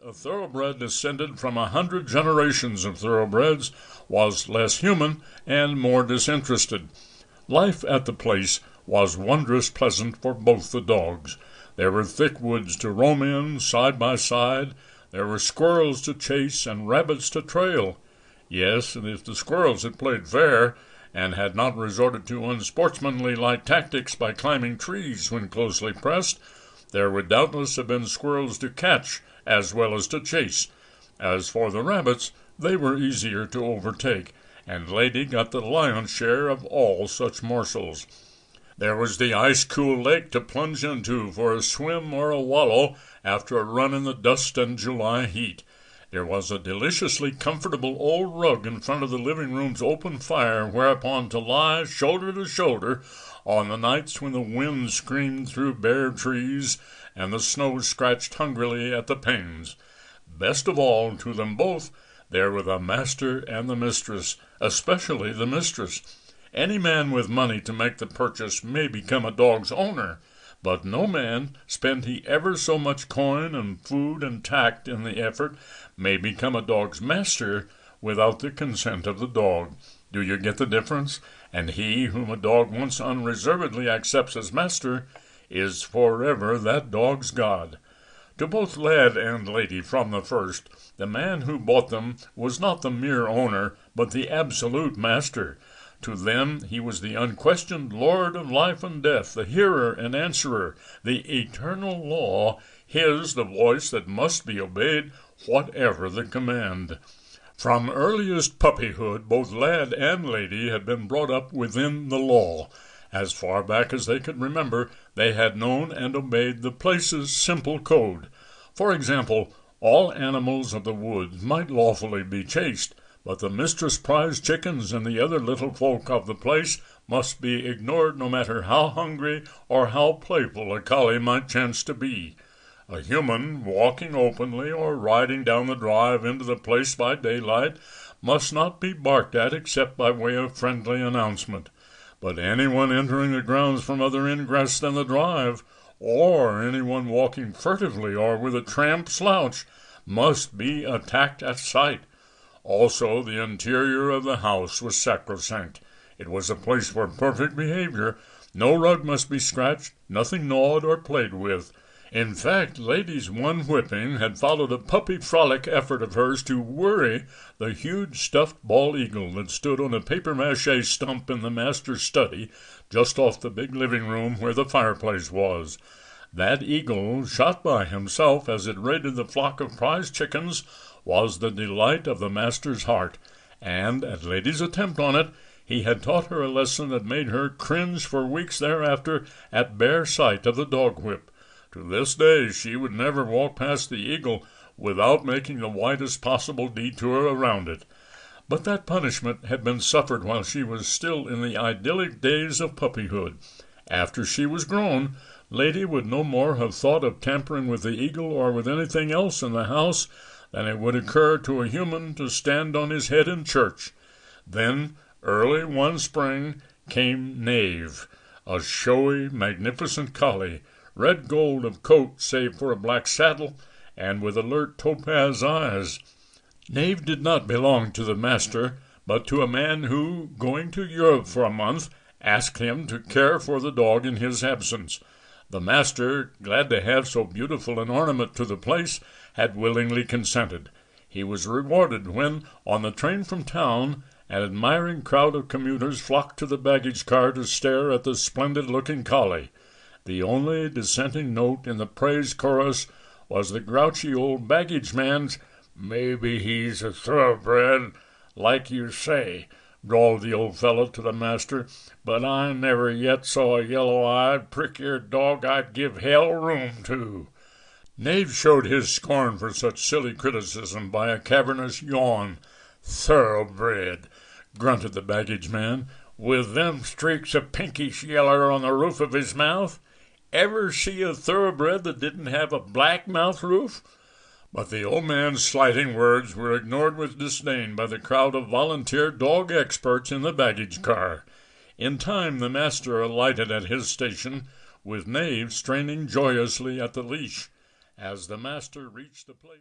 a thoroughbred descended from 100 generations of thoroughbreds, was less human and more disinterested. Life at the place was wondrous pleasant for both the dogs. There were thick woods to roam in side by side. There were squirrels to chase and rabbits to trail. Yes, and if the squirrels had played fair, and had not resorted to unsportsmanlike tactics by climbing trees when closely pressed, there would doubtless have been squirrels to catch as well as to chase. As for the rabbits, they were easier to overtake, and Lady got the lion's share of all such morsels. There was the ice-cool lake to plunge into for a swim or a wallow after a run in the dust and July heat. There was a deliciously comfortable old rug in front of the living-room's open fire whereupon to lie shoulder to shoulder on the nights when the wind screamed through bare trees and the snow scratched hungrily at the panes. Best of all, to them both, there were the master and the mistress, especially the mistress. Any man with money to make the purchase may become a dog's owner, but no man, spend he ever so much coin and food and tact in the effort, may become a dog's master without the consent of the dog. Do you get the difference? And he whom a dog once unreservedly accepts as master is forever that dog's god. To both lad and lady from the first, the man who bought them was not the mere owner, but the absolute master. To them he was the unquestioned lord of life and death, the hearer and answerer, the eternal law, his the voice that must be obeyed, whatever the command. From earliest puppyhood, both lad and lady had been brought up within the law. As far back as they could remember, they had known and obeyed the place's simple code. For example, all animals of the woods might lawfully be chased, but the mistress' prize chickens and the other little folk of the place must be ignored no matter how hungry or how playful a collie might chance to be. A human, walking openly or riding down the drive into the place by daylight, must not be barked at except by way of friendly announcement. But anyone entering the grounds from other ingress than the drive, or anyone walking furtively or with a tramp slouch, must be attacked at sight. Also, the interior of the house was sacrosanct. It was a place for perfect behavior. No rug must be scratched, nothing gnawed or played with. In fact, Lady's one whipping had followed a puppy frolic effort of hers to worry the huge stuffed bald eagle that stood on a papier-mâché stump in the master's study, just off the big living-room where the fireplace was. That eagle, shot by himself as it raided the flock of prize chickens, was the delight of the master's heart, and, at Lady's attempt on it, he had taught her a lesson that made her cringe for weeks thereafter at bare sight of the dog-whip. To this day she would never walk past the eagle without making the widest possible detour around it. But that punishment had been suffered while she was still in the idyllic days of puppyhood. After she was grown, Lady would no more have thought of tampering with the eagle or with anything else in the house than it would occur to a human to stand on his head in church. Then, early one spring, came Knave, a showy, magnificent collie, red gold of coat save for a black saddle, and with alert topaz eyes. Knave did not belong to the master, but to a man who, going to Europe for a month, asked him to care for the dog in his absence. The master, glad to have so beautiful an ornament to the place, had willingly consented. He was rewarded when, on the train from town, an admiring crowd of commuters flocked to the baggage car to stare at the splendid-looking collie. The only dissenting note in the praise chorus was the grouchy old baggage man's, "Maybe he's a thoroughbred, like you say," drawled the old fellow to the master, "but I never yet saw a yellow-eyed, prick-eared dog I'd give hell room to." Knave showed his scorn for such silly criticism by a cavernous yawn. "Thoroughbred," grunted the baggage man, "with them streaks of pinkish yeller on the roof of his mouth. Ever see a thoroughbred that didn't have a black mouth roof?" But the old man's slighting words were ignored with disdain by the crowd of volunteer dog experts in the baggage car. In time the master alighted at his station, with Knave straining joyously at the leash. As the master reached the place